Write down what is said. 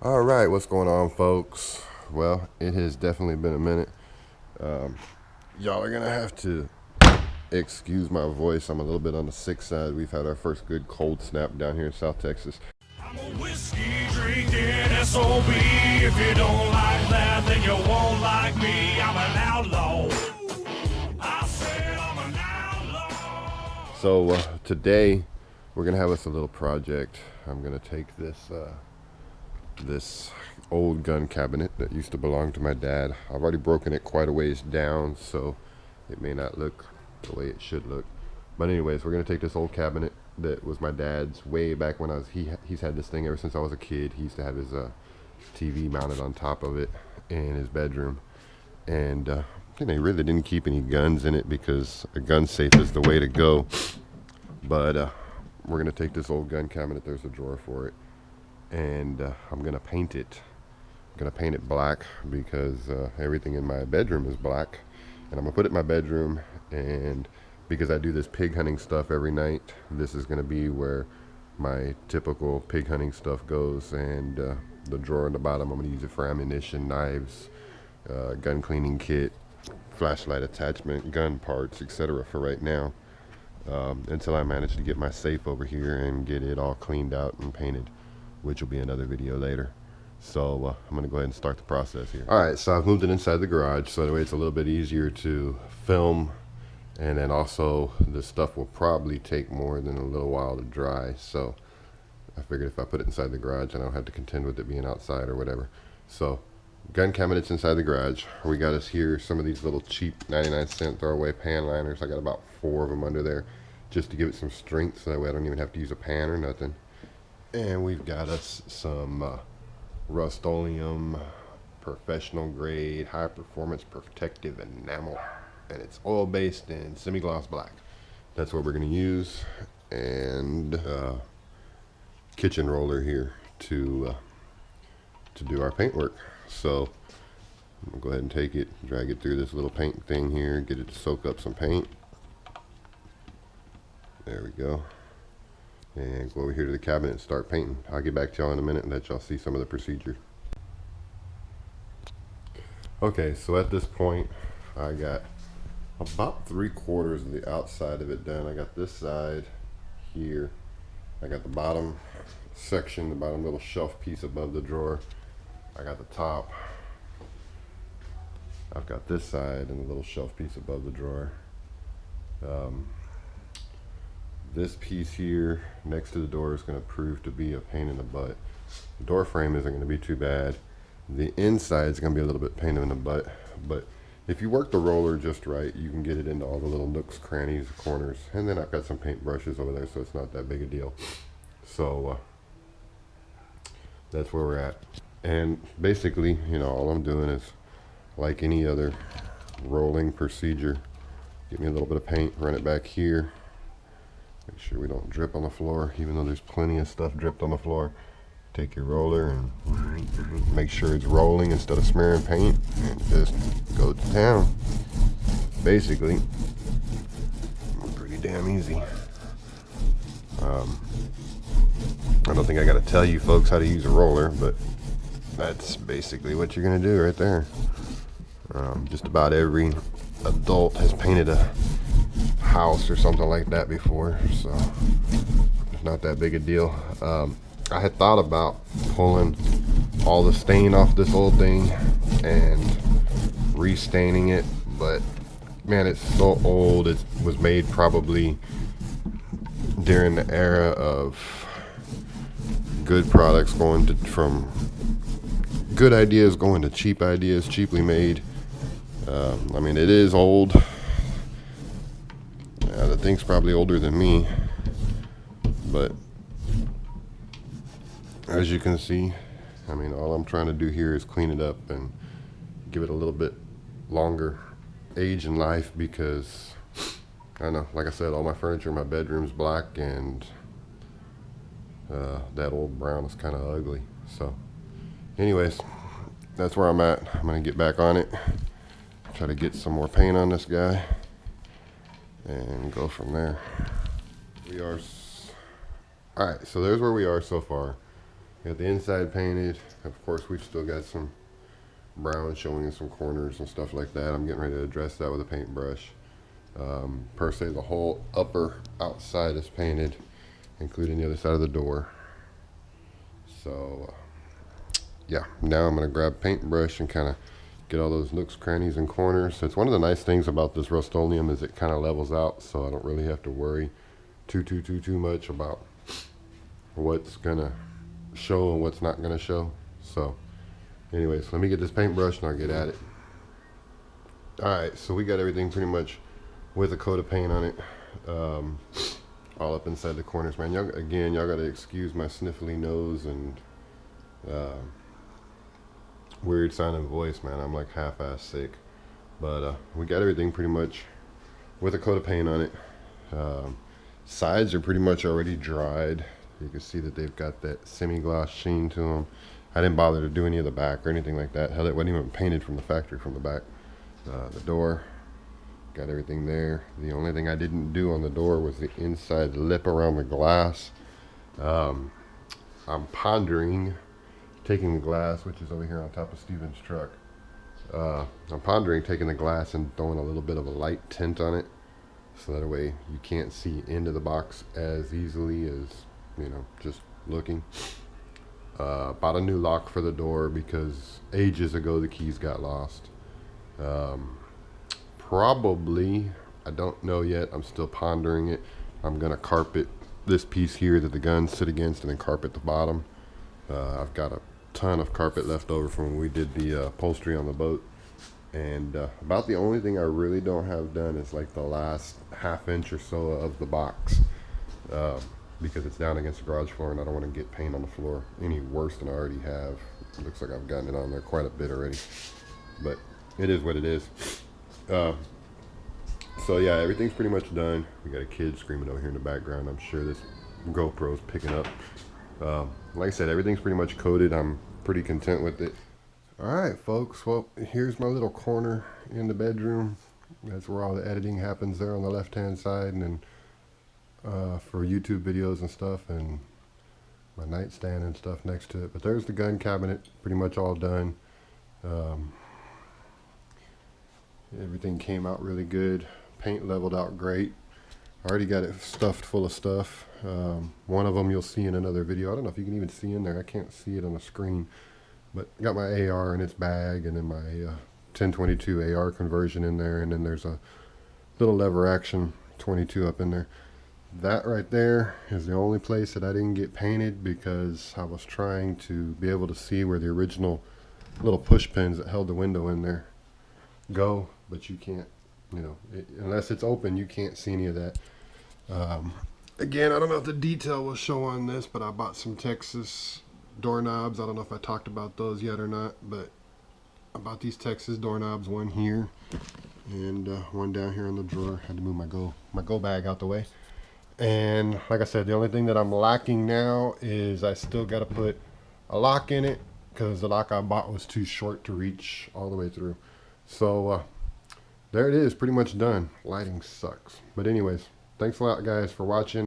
All right, what's going on, folks? Well, it has definitely been a minute. Y'all are gonna have to excuse my voice. I'm a little bit on the sick side. We've had our first good cold snap down here in South Texas. I'm a whiskey drinking SOB. If you don't like that, then you won't like me. I'm an outlaw. I said I'm an outlaw. So today we're gonna have us a little project. I'm gonna take this this old gun cabinet that used to belong to my dad. I've already broken it quite a ways down, so it may not look the way it should look. But anyways, we're gonna take this old cabinet that was my dad's way back when he's had this thing ever since I was a kid. He used to have his TV mounted on top of it in his bedroom, and they really didn't keep any guns in it because a gun safe is the way to go. But we're gonna take this old gun cabinet. There's a drawer for it, and I'm gonna paint it. I'm gonna paint it black because everything in my bedroom is black, and I'm gonna put it in my bedroom. And because I do this pig hunting stuff every night, this is gonna be where my typical pig hunting stuff goes. And the drawer in the bottom, I'm gonna use it for ammunition, knives, gun cleaning kit, flashlight attachment, gun parts, etc. for right now, until I manage to get my safe over here and get it all cleaned out and painted, which will be another video later. So I'm gonna go ahead and start the process here. All right, so I've moved it inside the garage, so that way it's a little bit easier to film, and then also the stuff will probably take more than a little while to dry. So I figured if I put it inside the garage, I don't have to contend with it being outside or whatever. So gun cabinets inside the garage. We got us here some of these little cheap 99-cent throwaway pan liners. I got about 4 of them under there just to give it some strength, so that way I don't even have to use a pan or nothing. And we've got us some Rust-Oleum professional grade high performance protective enamel, and it's oil based and semi-gloss black. That's what we're going to use. And kitchen roller here to do our paint work. So I'm gonna go ahead and take it, drag it through this little paint thing here, get it to soak up some paint. There we go. And go over here to the cabinet and start painting. I'll get back to y'all in a minute and let y'all see some of the procedure. Okay, so at this point I got about 3/4 of the outside of it done. I got this side here. I got the bottom section, the bottom little shelf piece above the drawer. I got the top. I've got this side and the little shelf piece above the drawer. This piece here next to the door is going to prove to be a pain in the butt. The door frame isn't going to be too bad. The inside is going to be a little bit pain in the butt, but if you work the roller just right, you can get it into all the little nooks, crannies, corners. And then I've got some paint brushes over there, so it's not that big a deal. So that's where we're at. And basically, you know, all I'm doing is like any other rolling procedure. Get me a little bit of paint, run it back here. Make sure we don't drip on the floor, even though there's plenty of stuff dripped on the floor. Take your roller and make sure it's rolling instead of smearing paint, and just go to town. Basically, pretty damn easy. I don't think I gotta tell you folks how to use a roller, but that's basically what you're gonna do right there. Just about every adult has painted a house or something like that before, so it's not that big a deal. I had thought about pulling all the stain off this old thing and restaining it, but man, it's so old. It was made probably during the era of good products going to, from good ideas going to cheap ideas, cheaply made. I mean, it is old. The thing's probably older than me, but as you can see, I mean, all I'm trying to do here is clean it up and give it a little bit longer age in life, because I don't know, like I said, all my furniture in my bedroom's black, and that old brown is kind of ugly. So anyways, that's where I'm at. I'm gonna get back on it, try to get some more paint on this guy, and go from there. We are all right, so there's where we are so far. Got the inside painted. Of course, we've still got some brown showing in some corners and stuff like that. I'm getting ready to address that with a paintbrush. Per se, the whole upper outside is painted, including the other side of the door. So yeah, now I'm going to grab a paintbrush and kind of get all those nooks, crannies, and corners. So it's one of the nice things about this Rust-Oleum is it kind of levels out, so I don't really have to worry too much about what's going to show and what's not going to show. So anyways, let me get this paintbrush and I'll get at it. Alright, so we got everything pretty much with a coat of paint on it, all up inside the corners, man. Y'all gotta excuse my sniffly nose and weird sounding voice, man. I'm like half-ass sick, but we got everything pretty much with a coat of paint on it. Sides are pretty much already dried. You can see that they've got that semi-gloss sheen to them. I didn't bother to do any of the back or anything like that. Hell, it wasn't even painted from the factory from the back. The door, got everything there. The only thing I didn't do on the door was the inside lip around the glass. I'm pondering taking the glass, which is over here on top of Steven's truck. I'm pondering taking the glass and throwing a little bit of a light tint on it, so that way you can't see into the box as easily as, you know, just looking. Bought a new lock for the door because ages ago the keys got lost. Probably, I don't know yet, I'm still pondering it. I'm gonna carpet this piece here that the guns sit against and then carpet the bottom. I've got a ton of carpet left over from when we did the upholstery on the boat, and about the only thing I really don't have done is like the last ½ inch or so of the box, because it's down against the garage floor and I don't want to get paint on the floor any worse than I already have. It looks like I've gotten it on there quite a bit already, but it is what it is. So yeah, everything's pretty much done. We got a kid screaming over here in the background. I'm sure this GoPro's picking up. Like I said, everything's pretty much coated. I'm pretty content with it. Alright folks, well, here's my little corner in the bedroom. That's where all the editing happens, there on the left hand side, and then for YouTube videos and stuff, and my nightstand and stuff next to it. But there's the gun cabinet, pretty much all done. Everything came out really good. Paint leveled out great. I already got it stuffed full of stuff. One of them you'll see in another video. I don't know if you can even see in there. I can't see it on the screen. But I got my AR in its bag, and then my 1022 AR conversion in there, and then there's a little lever action 22 up in there. That right there is the only place that I didn't get painted because I was trying to be able to see where the original little push pins that held the window in there go, but you can't, you know, unless it's open, you can't see any of that. Again, I don't know if the detail will show on this, but I bought some Texas doorknobs. I don't know if I talked about those yet or not, but I bought these Texas doorknobs, one here and one down here in the drawer. Had to move my go bag out the way. And like I said, the only thing that I'm lacking now is I still got to put a lock in it because the lock I bought was too short to reach all the way through. So there it is, pretty much done. Lighting sucks. But anyways, thanks a lot guys for watching.